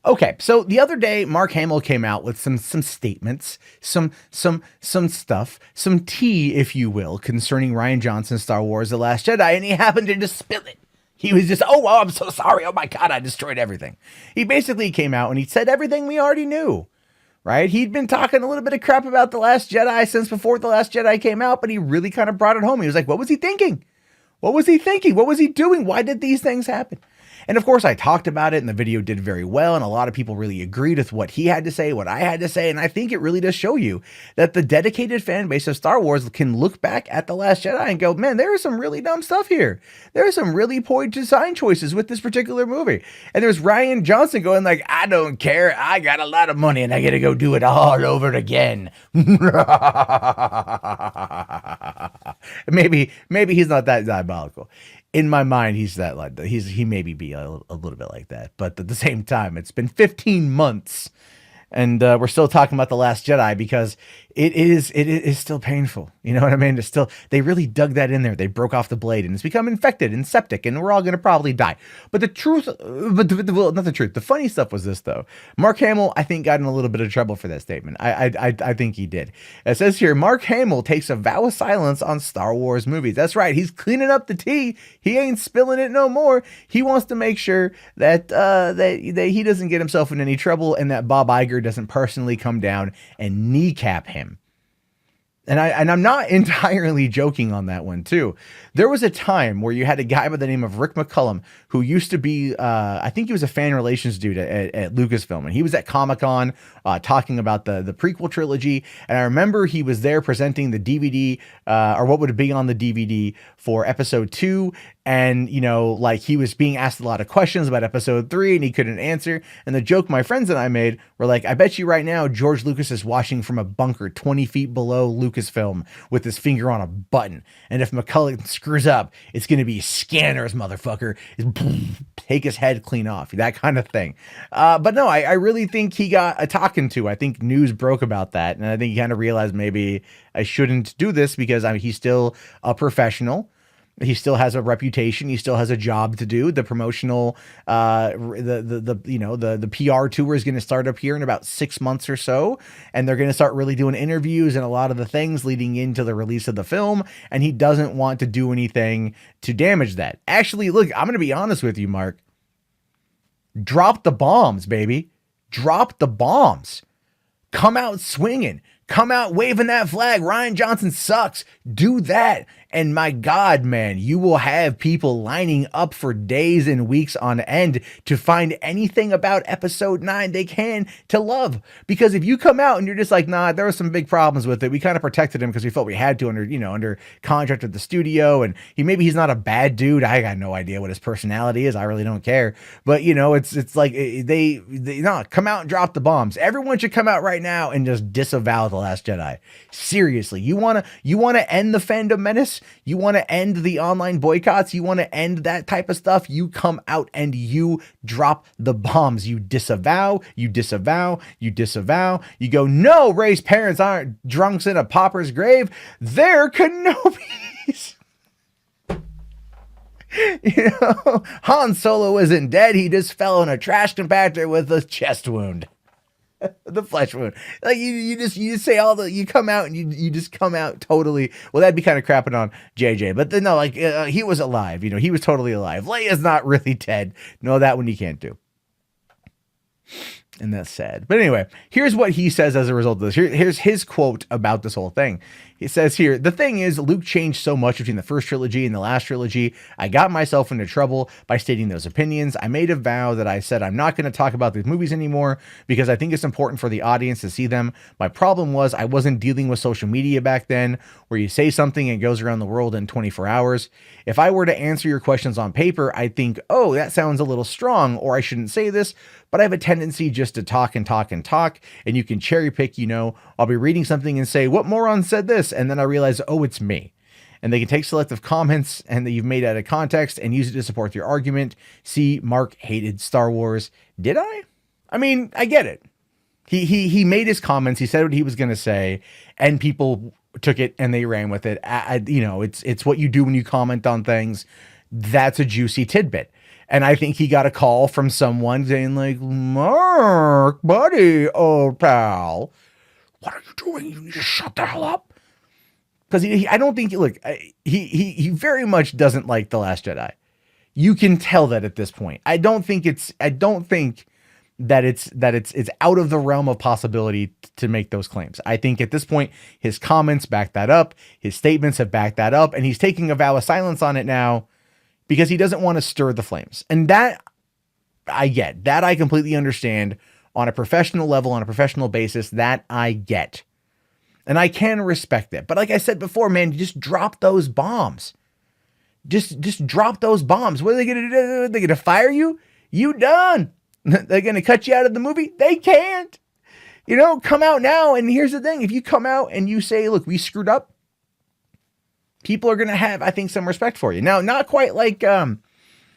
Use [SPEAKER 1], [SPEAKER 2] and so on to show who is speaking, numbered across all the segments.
[SPEAKER 1] Okay, so the other day, Mark Hamill came out with some statements, some stuff, some tea, if you will, concerning Rian Johnson's Star Wars: The Last Jedi, and he happened to just spill it. He was just, oh, I'm so sorry. Oh my God, I destroyed everything. He basically came out and he said everything we already knew, right? He'd been talking a little bit of crap about The Last Jedi since before The Last Jedi came out, but he really kind of brought it home. He was like, what was he thinking? What was he thinking? What was he doing? Why did these things happen? And of course, I talked about it and the video did very well. And a lot of people really agreed with what he had to say, what I had to say. And I think it really does show you that the dedicated fan base of Star Wars can look back at The Last Jedi and go, man, there is some really dumb stuff here. There are some really poor design choices with this particular movie. And there's Rian Johnson going like, I don't care. I got a lot of money and I got to go do it all over again. Maybe he's not that diabolical. In my mind, he's that like he maybe be a little bit like that, but at the same time, it's been 15 months, and we're still talking about The Last Jedi because it is still painful. You know what I mean? It's still, they really dug that in there. They broke off the blade and it's become infected and septic and we're all going to probably die. But the truth, well, not the truth. The funny stuff was this though. Mark Hamill, I think, got in a little bit of trouble for that statement. I think he did. It says here, Mark Hamill takes a vow of silence on Star Wars movies. That's right. He's cleaning up the tea. He ain't spilling it no more. He wants to make sure that, that he doesn't get himself in any trouble and that Bob Iger doesn't personally come down and kneecap him. And I'm not entirely joking on that one too. There was a time where you had a guy by the name of Rick McCullum who used to be, I think he was a fan relations dude at Lucasfilm, and he was at Comic-Con talking about the prequel trilogy. And I remember he was there presenting the DVD or what would be on the DVD for episode 2. And, you know, like he was being asked a lot of questions about episode 3 and he couldn't answer. And the joke my friends and I made were like, I bet you right now George Lucas is watching from a bunker 20 feet below Lucasfilm with his finger on a button. And if McCullough screws up, it's going to be scanners, motherfucker. Take his head clean off, that kind of thing. But no, I really think he got a talking to. I think news broke about that. And I think he kind of realized maybe I shouldn't do this because he's still a professional. He still has a reputation. He still has a job to do. The promotional, the PR tour is going to start up here in about 6 months or so. And they're going to start really doing interviews and a lot of the things leading into the release of the film. And he doesn't want to do anything to damage that. Actually, look, I'm going to be honest with you, Mark. Drop the bombs, baby. Drop the bombs. Come out swinging. Come out waving that flag. Rian Johnson sucks. Do that. And my God, man, you will have people lining up for days and weeks on end to find anything about episode 9 they can to love. Because if you come out and you're just like, nah, there were some big problems with it. We kind of protected him because we felt we had to under contract with the studio. And maybe he's not a bad dude. I got no idea what his personality is. I really don't care. But it's like they come out and drop the bombs. Everyone should come out right now and just disavow The Last Jedi. Seriously, you want to end the fandom menace? You want to end the online boycotts? You want to end that type of stuff? You come out and you drop the bombs. You disavow, you disavow, you disavow. You go, no, Rey's parents aren't drunks in a pauper's grave. They're Kenobis. Han Solo isn't dead. He just fell in a trash compactor with a chest wound. The flesh wound. Like you just say you come out and you just come out totally. Well, that'd be kind of crapping on JJ, but no, he was alive. He was totally alive. Leia's not really dead. No, that one you can't do. And that's sad. But anyway, here's what he says as a result of this. Here's his quote about this whole thing. He says here, the thing is, Luke changed so much between the first trilogy and the last trilogy. I got myself into trouble by stating those opinions. I made a vow that I said I'm not going to talk about these movies anymore because I think it's important for the audience to see them. My problem was I wasn't dealing with social media back then where you say something and it goes around the world in 24 hours. If I were to answer your questions on paper, I'd think, oh, that sounds a little strong, or I shouldn't say this, but I have a tendency just to talk and talk and talk, and you can cherry pick, I'll be reading something and say, what moron said this? And then I realize, oh, it's me. And they can take selective comments and that you've made out of context and use it to support your argument. See, Mark hated Star Wars. Did I? I mean, I get it. He made his comments. He said what he was going to say, and people took it and they ran with it. It's what you do when you comment on things. That's a juicy tidbit. And I think he got a call from someone saying like, Mark, buddy, old pal, what are you doing? You need to shut the hell up. Because I don't think, look, he very much doesn't like The Last Jedi. You can tell that at this point. I don't think that it's out of the realm of possibility to make those claims. I think at this point, his comments back that up, his statements have backed that up, and he's taking a vow of silence on it now because he doesn't want to stir the flames. And that I get. That I completely understand on a professional level, on a professional basis, that I get. And I can respect it. But like I said before, man, just drop those bombs. Just drop those bombs. What are they going to do? They're going to fire you? You done. They're going to cut you out of the movie? They can't. Come out now. And here's the thing. If you come out and you say, look, we screwed up, people are going to have, I think, some respect for you. Now, not quite like, but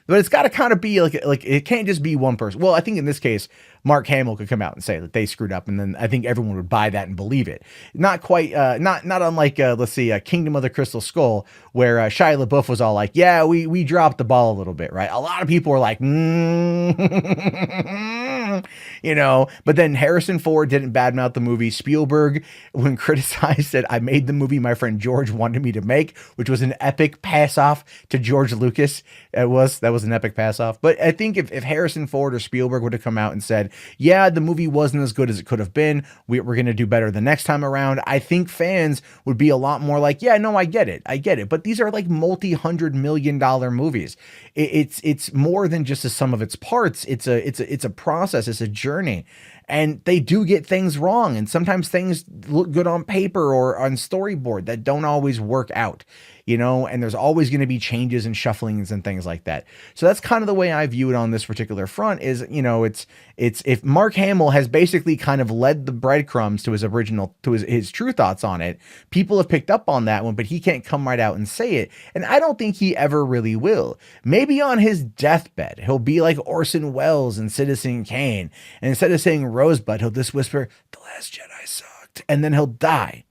[SPEAKER 1] it's got to kind of be like it can't just be one person. Well, I think in this case, Mark Hamill could come out and say that they screwed up, and then I think everyone would buy that and believe it. Not quite, not unlike let's see, Kingdom of the Crystal Skull, where Shia LaBeouf was all like, "Yeah, we dropped the ball a little bit, right?" A lot of people were like, But then Harrison Ford didn't badmouth the movie. Spielberg, when criticized, said, "I made the movie my friend George wanted me to make," which was an epic pass off to George Lucas. That was an epic pass off. But I think if Harrison Ford or Spielberg would have come out and said, yeah, the movie wasn't as good as it could have been, we're going to do better the next time around, I think fans would be a lot more like, yeah, no, I get it. But these are like multi-$100 million movies. It's more than just a sum of its parts. It's a process. It's a journey. And they do get things wrong. And sometimes things look good on paper or on storyboard that don't always work out, and there's always going to be changes and shufflings and things like that. So that's kind of the way I view it on this particular front is, it's if Mark Hamill has basically kind of led the breadcrumbs to his true thoughts on it, people have picked up on that one, but he can't come right out and say it. And I don't think he ever really will. Maybe on his deathbed, he'll be like Orson Welles in Citizen Kane. And instead of saying Rosebud, he'll just whisper, "The Last Jedi sucked." And then he'll die.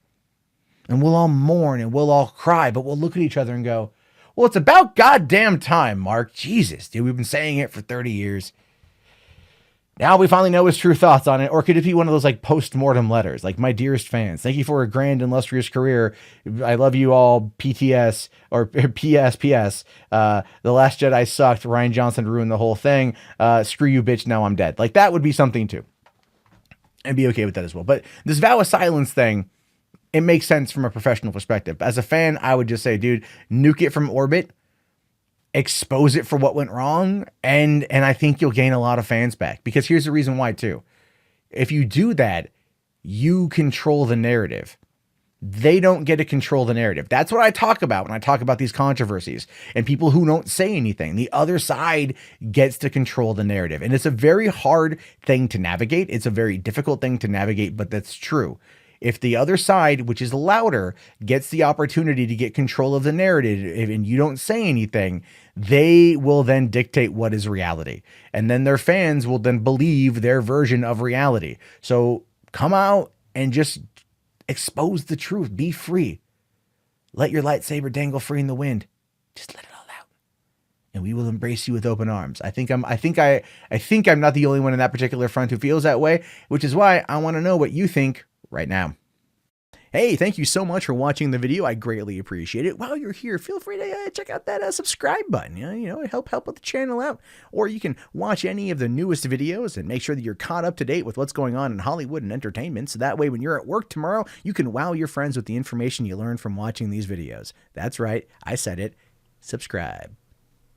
[SPEAKER 1] And we'll all mourn and we'll all cry, but we'll look at each other and go, well, it's about goddamn time, Mark. Jesus, dude, we've been saying it for 30 years. Now we finally know his true thoughts on it. Or could it be one of those like post-mortem letters? Like, my dearest fans, thank you for a grand, illustrious career. I love you all. PTS or PSPS. The Last Jedi sucked. Rian Johnson ruined the whole thing. Screw you, bitch. Now I'm dead. Like, that would be something too. And be okay with that as well. But this vow of silence thing, it makes sense from a professional perspective. As a fan, I would just say, dude, nuke it from orbit, expose it for what went wrong, and I think you'll gain a lot of fans back. Because here's the reason why too. If you do that, you control the narrative. They don't get to control the narrative. That's what I talk about when I talk about these controversies and people who don't say anything. The other side gets to control the narrative. And it's a very hard thing to navigate. It's a very difficult thing to navigate, but that's true. If the other side, which is louder, gets the opportunity to get control of the narrative and you don't say anything, they will then dictate what is reality. And then their fans will then believe their version of reality. So come out and just expose the truth. Be free. Let your lightsaber dangle free in the wind. Just let it all out. And we will embrace you with open arms. I think I'm not the only one in that particular front who feels that way, which is why I want to know what you think right now. Hey, thank you so much for watching the video. I greatly appreciate it. While you're here, feel free to check out that subscribe button. Help the channel out. Or you can watch any of the newest videos and make sure that you're caught up to date with what's going on in Hollywood and entertainment. So that way, when you're at work tomorrow, you can wow your friends with the information you learned from watching these videos. That's right. I said it. Subscribe.